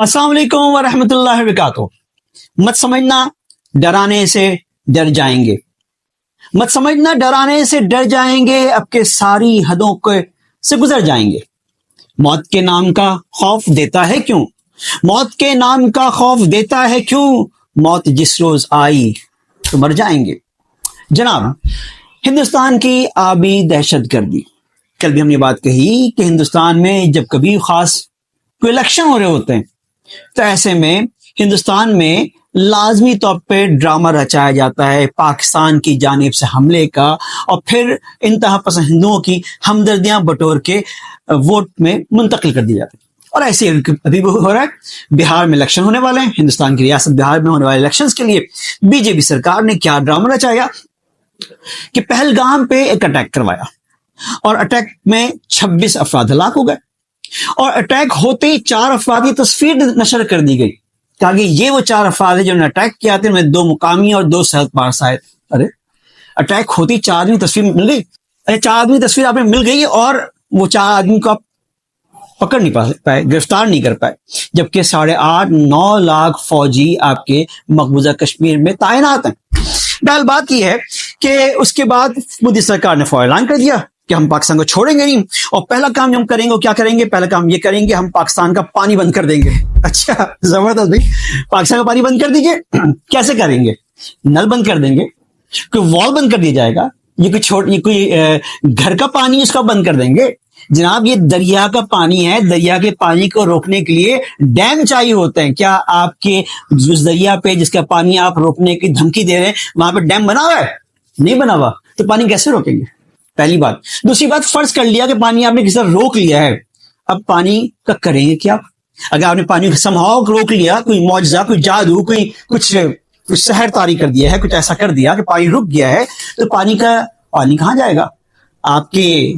अस्सलाम वालेकुम वरहमतुल्लाहि वबरकातुहू। मत समझना डराने से डर जाएंगे, मत समझना डराने से डर जाएंगे, अब के सारी हदों के से गुजर जाएंगे। मौत के नाम का खौफ देता है क्यों, मौत के नाम का खौफ देता है क्यों, मौत जिस रोज आई तो मर जाएंगे। जनाब, हिंदुस्तान की आबी दहशतगर्दी, कल भी हमने बात कही कि हिंदुस्तान में जब कभी खास कोई इलेक्शन हो रहे होते हैं तो ऐसे में हिंदुस्तान में लाजमी तौर पे ड्रामा रचाया जाता है पाकिस्तान की जानिब से हमले का, और फिर इंतहा पसंद हिंदुओं की हमदर्दियां बटोर के वोट में मुंतकिल कर दी जाती है। और ऐसे अभी भी हो रहा है। बिहार में इलेक्शन होने वाले हैं, हिंदुस्तान की रियासत बिहार में होने वाले इलेक्शंस के लिए बीजेपी सरकार ने क्या ड्रामा रचाया कि पहलगाम पे एक अटैक करवाया और अटैक में 26 अफराद हलाक हो गए, और अटैक होते ही 4 अफराद की तस्वीर नशर कर दी गई ताकि ये वो 4 अफराद है जिन्होंने अटैक किया था, उनमें 2 मुकामी और 2 सेहत पार्स आए। अरे अटैक होती 4 आदमी तस्वीर मिल गई, अरे 4 आदमी तस्वीर आपने मिल गई और वो 4 आदमी को आप पकड़ नहीं पाए, गिरफ्तार नहीं कर पाए, जबकि 8.5-9 लाख फौजी आपके मकबूजा कश्मीर में तैनात हैं। बहरहाल बात यह है कि उसके बाद मोदी सरकार ने फौरन ऐलान कर दिया कि हम पाकिस्तान को छोड़ेंगे नहीं, और पहला काम हम करेंगे क्या करेंगे, पहला काम ये करेंगे हम पाकिस्तान का पानी बंद कर देंगे। अच्छा, जबरदस्त भाई, पाकिस्तान का पानी बंद कर दीजिए। कैसे करेंगे? नल बंद कर देंगे, कोई वॉल बंद कर दिया जाएगा, ये कोई घर का पानी इसका बंद कर देंगे। जनाब, ये दरिया का पानी है, दरिया के पानी को रोकने के लिए डैम चाहिए होते हैं। क्या आपके उस दरिया पे जिसका पानी आप रोकने की धमकी दे रहे हैं वहां पे डैम बना हुआ है? नहीं बना हुआ, तो पानी कैसे रोकेंगे? पहली बात। दूसरी बात, फर्ज कर लिया कि पानी आपने किसी तरह रोक लिया है, अब पानी का करेंगे क्या? अगर आपने पानी समहाउ रोक लिया, कोई मौजजा, कोई जादू, कोई कुछ सहर तारी कर दिया है, कुछ ऐसा कर दिया कि पानी रुक गया है, तो पानी कहाँ जाएगा? आपके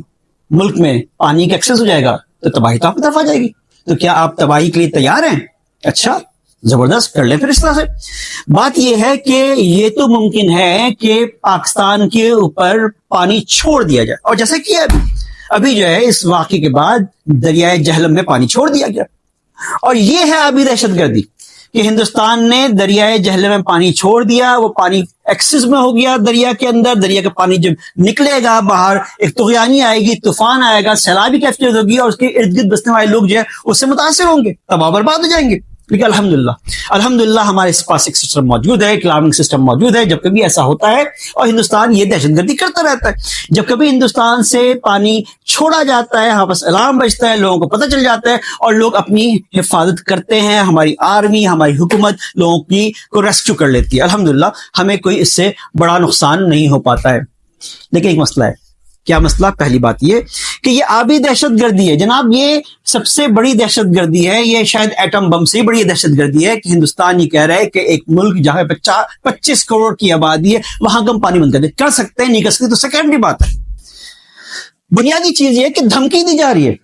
मुल्क में पानी का एक्सेस हो जाएगा तो तबाही तो आपकी तरफ आ जाएगी। तो क्या आप तबाही के लिए तैयार हैं? अच्छा, जबरदस्त, कर ले फिर इस तरह से। बात यह है कि ये तो मुमकिन है कि पाकिस्तान के ऊपर पानी छोड़ दिया जाए, और जैसे कि अभी जो है इस वाक़े के बाद दरियाए जहलम में पानी छोड़ दिया गया, और ये है अभी दहशतगर्दी कि हिंदुस्तान ने दरियाए जहलम में पानी छोड़ दिया। वो पानी एक्सिस में हो गया दरिया के अंदर, दरिया का पानी जब निकलेगा बाहर, एक तुगयानी आएगी, तूफान आएगा, सैलाबी कैफियत होगी, और उसके इर्द गिर्द बसने वाले लोग जो है उससे मुतासिर होंगे, तबाह बर्बाद हो जाएंगे। लेकिन अल्हम्दुलिल्लाह हमारे पास एक सिस्टम मौजूद है, क्लाइमेट सिस्टम मौजूद है। जब कभी ऐसा होता है, और हिंदुस्तान ये दहशतगर्दी करता रहता है, जब कभी हिंदुस्तान से पानी छोड़ा जाता है, वापस अलार्म बजता है, लोगों को पता चल जाता है, और लोग अपनी हिफाजत करते हैं। हमारी आर्मी, हमारी हुकूमत लोगों की को रेस्क्यू कर लेती है। अल्हम्दुलिल्लाह हमें कोई इससे बड़ा नुकसान नहीं हो पाता है। लेकिन एक मसला है। क्या मसला? पहली बात ये कि ये आबी दहशतगर्दी है जनाब, ये सबसे बड़ी दहशतगर्दी है। ये शायद एटम बम से बड़ी दहशतगर्दी है कि हिंदुस्तान ये कह रहा है कि एक मुल्क जहां पे 25 करोड़ की आबादी है वहां हम पानी बंद कर सकते हैं, नहीं कर सकते तो सेकेंडरी बात है। बुनियादी चीज ये कि धमकी दी जा रही है।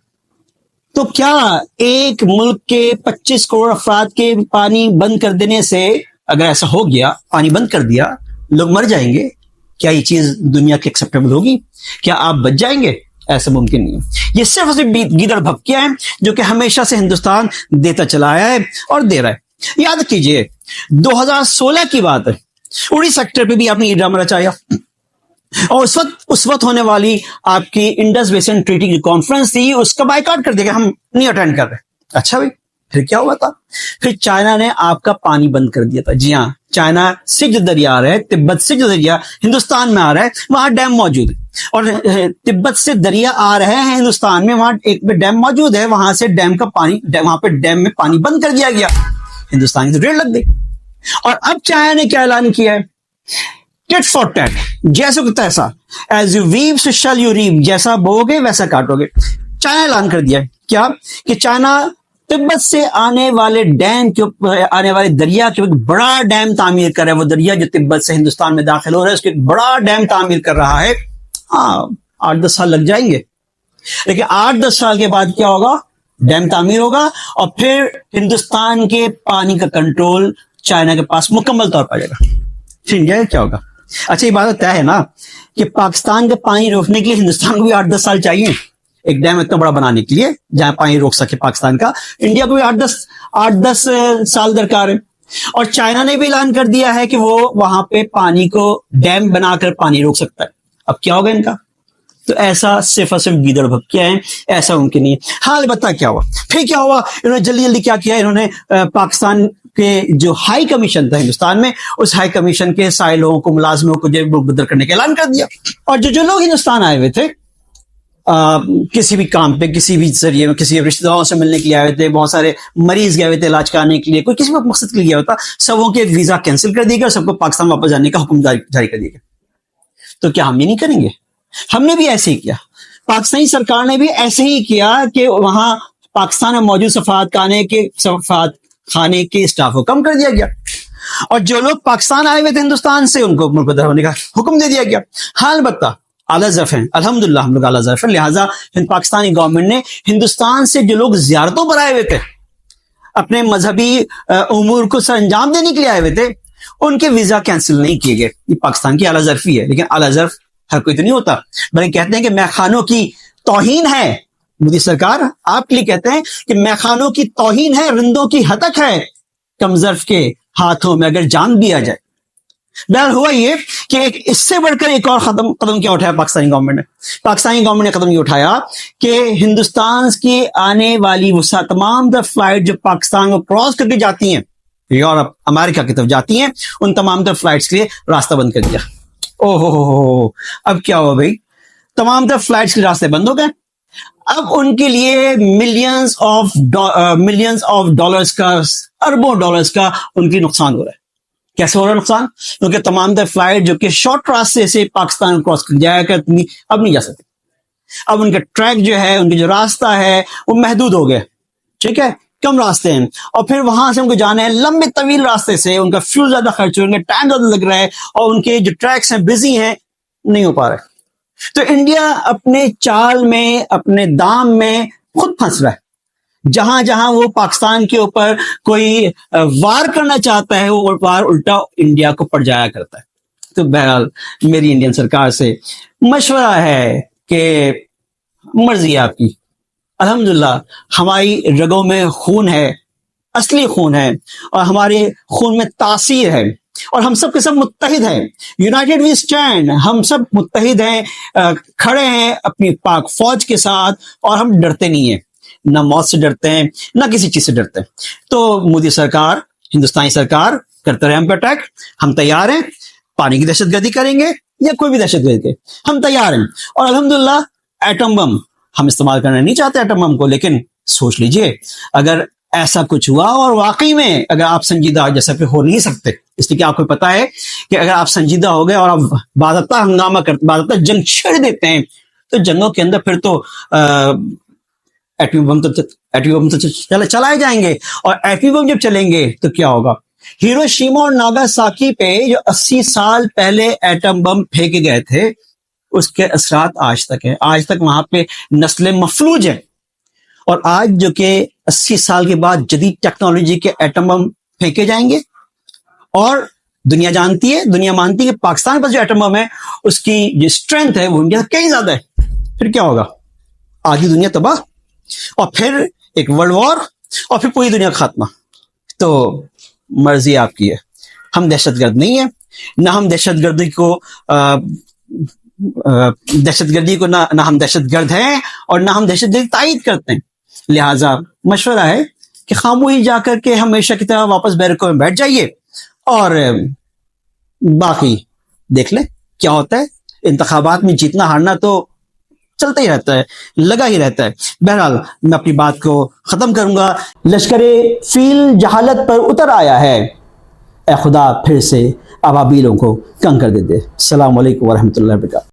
तो क्या एक मुल्क के 25 करोड़ अफराद के पानी बंद कर देने से, अगर ऐसा हो गया, पानी बंद कर दिया, लोग मर जाएंगे, क्या ये चीज दुनिया की एक्सेप्टेबल होगी? क्या आप बच जाएंगे? ऐसा मुमकिन नहीं है। ये सिर्फ गीदड़ भपकियां हैं जो कि हमेशा से हिंदुस्तान देता चला आया है और दे रहा है। याद कीजिए 2016 की बात है, उड़ी सेक्टर पे भी आपने ये ड्रामा रचाया, और उस वक्त होने वाली आपकी इंडस बेसिन ट्रीटी की कॉन्फ्रेंस थी, उसका बायकॉट कर दिया, हम नहीं अटेंड कर रहे। अच्छा भाई, फिर क्या हुआ था? फिर चाइना ने आपका पानी बंद कर दिया था। जी हाँ, चाइना से जो दरिया आ रहा है, तिब्बत से जो दरिया हिंदुस्तान में आ रहा है, वहां डैम मौजूद है, और तिब्बत से दरिया आ रहे हैं हिंदुस्तान में, वहां एक डैम मौजूद है, वहां से डैम का पानी, वहां पे डैम में पानी बंद कर दिया गया, हिंदुस्तान की तो रेड लग गई। और अब चाइना ने क्या ऐलान किया है? टिट फॉर टैट, जैसे को तैसा, as you weave so shall you reap, जैसा बोओगे वैसा काटोगे। चाइना ऐलान कर दिया है क्या कि चाइना तिब्बत से आने वाले डैम के ऊपर, आने वाले दरिया के ऊपर बड़ा डैम तामीर कर रहा है। वो दरिया जो तिब्बत से हिंदुस्तान में दाखिल हो रहा है, उसके बड़ा डैम तामीर कर रहा है। हाँ, 8-10 साल लग जाएंगे, लेकिन 8-10 साल के बाद क्या होगा? डैम तामीर होगा, और फिर हिंदुस्तान के पानी का कंट्रोल चाइना के पास मुकम्मल तौर पर आ जाएगा। फिर इंडिया क्या होगा? अच्छा, ये बात तय है ना कि पाकिस्तान का पानी रोकने के लिए हिंदुस्तान को भी 8-10 साल चाहिए। ایک ڈیم اتنا بڑا بنانے کے لیے جہاں پانی روک سکے پاکستان کا. انڈیا کو بھی 8-10 سال درکار ہے. اور چائنا نے بھی اعلان کر دیا ہے کہ وہ وہاں پہ پانی کو ڈیم بنا کر پانی روک سکتا ہے. اب کیا ہوگا ان کا؟ تو ایسا صرف اور صرف گیدڑ بھپکیاں ہیں, ایسا ممکن نہیں ہے. ہاں البتہ کیا ہوا پھر کیا ہوا, انہوں نے جلدی کیا کیا, انہوں نے پاکستان کے جو ہائی کمیشن تھا ہندوستان میں, اس ہائی کمیشن کے سارے لوگوں کو, ملازموں کو جو بدر کرنے کا اعلان کر دیا. اور جو لوگ ہندوستان آئے ہوئے تھے کسی بھی کام پہ, کسی بھی ذریعے میں, کسی رشتے داروں سے ملنے کے لیے آئے ہوئے تھے, بہت سارے مریض گئے ہوئے تھے علاج کرانے کے لیے, کوئی کسی بھی مقصد کے لیے گیا ہوتا, سبوں کے ویزا کینسل کر دیے گئے, سب کو پاکستان واپس جانے کا حکم جاری کر دیا گیا. تو کیا ہم یہ نہیں کریں گے؟ ہم نے بھی ایسے ہی کیا, پاکستانی سرکار نے بھی ایسے ہی کیا کہ وہاں پاکستان میں موجود سفارت خانے کے اسٹاف کو کم کر دیا گیا, اور جو لوگ پاکستان آئے ہوئے تھے ہندوستان سے ان کو ملک بدر ہونے کا حکم دے دیا گیا. ہاں البتہ اعلیٰ ظرف ہیں, الحمدللہ ہم لوگ اعلیٰ ظرف ہیں, لہٰذا پاکستانی گورنمنٹ نے ہندوستان سے جو لوگ زیارتوں پر آئے ہوئے تھے, اپنے مذہبی امور کو سر انجام دینے کے لیے آئے ہوئے تھے, ان کے ویزا کینسل نہیں کیے گئے. یہ پاکستان کی اعلیٰ ظرفی ہے, لیکن اعلیٰ ظرف ہر کوئی تو نہیں ہوتا, بلکہ کہتے ہیں کہ میخانوں کی توہین ہے. مودی سرکار آپ کے لیے کہتے ہیں کہ میخانوں کی توہین ہے, رندوں کی ہتک ہے کم ظرف کے ہاتھوں میں اگر جان دیا جائے. بہرحال ہوا یہ کہ اس سے بڑھ کر ایک اور قدم کیا اٹھایا پاکستانی گورنمنٹ نے. پاکستانی گورنمنٹ نے قدم یہ اٹھایا کہ ہندوستان کی آنے والی وہ تمام تر فلائٹ جو پاکستان کو کراس کر کے جاتی ہیں, یورپ امریکہ کی طرف جاتی ہیں, ان تمام تر فلائٹس کے لیے راستہ بند کر دیا. او ہو اب کیا ہوا بھائی, تمام تر فلائٹس کے راستے بند ہو گئے. اب ان کے لیے ملینز آف ڈالرز کا, اربوں ڈالرز کا ان کی نقصان ہو رہا ہے. کیسے ہو رہا ہے نقصان؟ کیونکہ تمام تر فلائٹ جو کہ شارٹ راستے سے پاکستان کراس کر جایا کرتی اب نہیں جا سکتی. اب ان کا ٹریک جو ہے, ان کا جو راستہ ہے وہ محدود ہو گیا, ٹھیک ہے, کم راستے ہیں, اور پھر وہاں سے ان کو جانا ہے لمبے طویل راستے سے, ان کا فیول زیادہ خرچ ہو رہا ہے, ٹائم زیادہ لگ رہا ہے, اور ان کے جو ٹریکس ہیں بزی ہیں, نہیں ہو پا رہا ہے. تو انڈیا اپنے چال میں, اپنے دام میں خود پھنس رہا ہے. جہاں جہاں وہ پاکستان کے اوپر کوئی وار کرنا چاہتا ہے, وہ وار الٹا انڈیا کو پڑ جایا کرتا ہے. تو بہرحال میری انڈین سرکار سے مشورہ ہے کہ مرضی آپ کی, الحمدللہ ہماری رگوں میں خون ہے, اصلی خون ہے, اور ہمارے خون میں تاثیر ہے, اور ہم سب کے سب متحد ہیں. یونائٹڈ وی اسٹینڈ, ہم سب متحد ہیں, کھڑے ہیں اپنی پاک فوج کے ساتھ, اور ہم ڈرتے نہیں ہیں, نہ موت سے ڈرتے ہیں, نہ کسی چیز سے ڈرتے ہیں. تو مودی سرکار, ہندوستانی سرکار کرتے رہے ہم پہ اٹیک, ہم تیار ہیں. پانی کی دہشت گردی کریں گے یا کوئی بھی دہشت گردی, ہم تیار ہیں. اور الحمدللہ ایٹم بم ہم استعمال کرنا نہیں چاہتے ایٹم بم کو, لیکن سوچ لیجئے اگر ایسا کچھ ہوا, اور واقعی میں اگر آپ سنجیدہ, جیسا کہ ہو نہیں سکتے, اس لیے کہ آپ کو پتا ہے کہ اگر آپ سنجیدہ ہو گئے اور آپ باضابطہ ہنگامہ کرتے, باضابطہ جنگ چھڑ دیتے ہیں, تو جنگوں کے اندر پھر تو ایٹمی بم تو چلائے جائیں گے. اور ایٹمی بم جب چلیں گے تو کیا ہوگا؟ ہیروشیما اور ناگاساکی پہ جو 80 سال پہلے ایٹم بم پھینکے گئے تھے, اس کے اثرات آج تک ہیں. آج تک وہاں پہ نسلیں مفلوج ہیں, اور آج جو کہ 80 سال کے بعد جدید ٹیکنالوجی کے ایٹم بم پھینکے جائیں گے, اور دنیا جانتی ہے, دنیا مانتی ہے کہ پاکستان پر جو ایٹم بم ہے اس کی جو اسٹرینتھ ہے وہ انڈیا سے کہیں زیادہ ہے. پھر کیا ہوگا؟ آدھی دنیا تباہ, اور پھر ایک ورلڈ وار, اور پھر پوری دنیا کا خاتمہ. تو مرضی آپ کی ہے, ہم دہشت گرد نہیں ہیں, نہ ہم دہشت گردی کو نہ ہم دہشت گرد ہیں, اور نہ ہم دہشت گردی تائید کرتے ہیں. لہٰذا مشورہ ہے کہ خاموشی جا کر کے ہمیشہ کی طرح واپس بیرکوں میں بیٹھ جائیے, اور باقی دیکھ لیں کیا ہوتا ہے. انتخابات میں جیتنا ہارنا تو چلتا ہی رہتا ہے, لگا ہی رہتا ہے. بہرحال میں اپنی بات کو ختم کروں گا. لشکر فیل جہالت پر اتر آیا ہے, اے خدا پھر سے ابابیلوں کو کنکر دے دے. السلام علیکم ورحمۃ اللہ وبرکاتہ.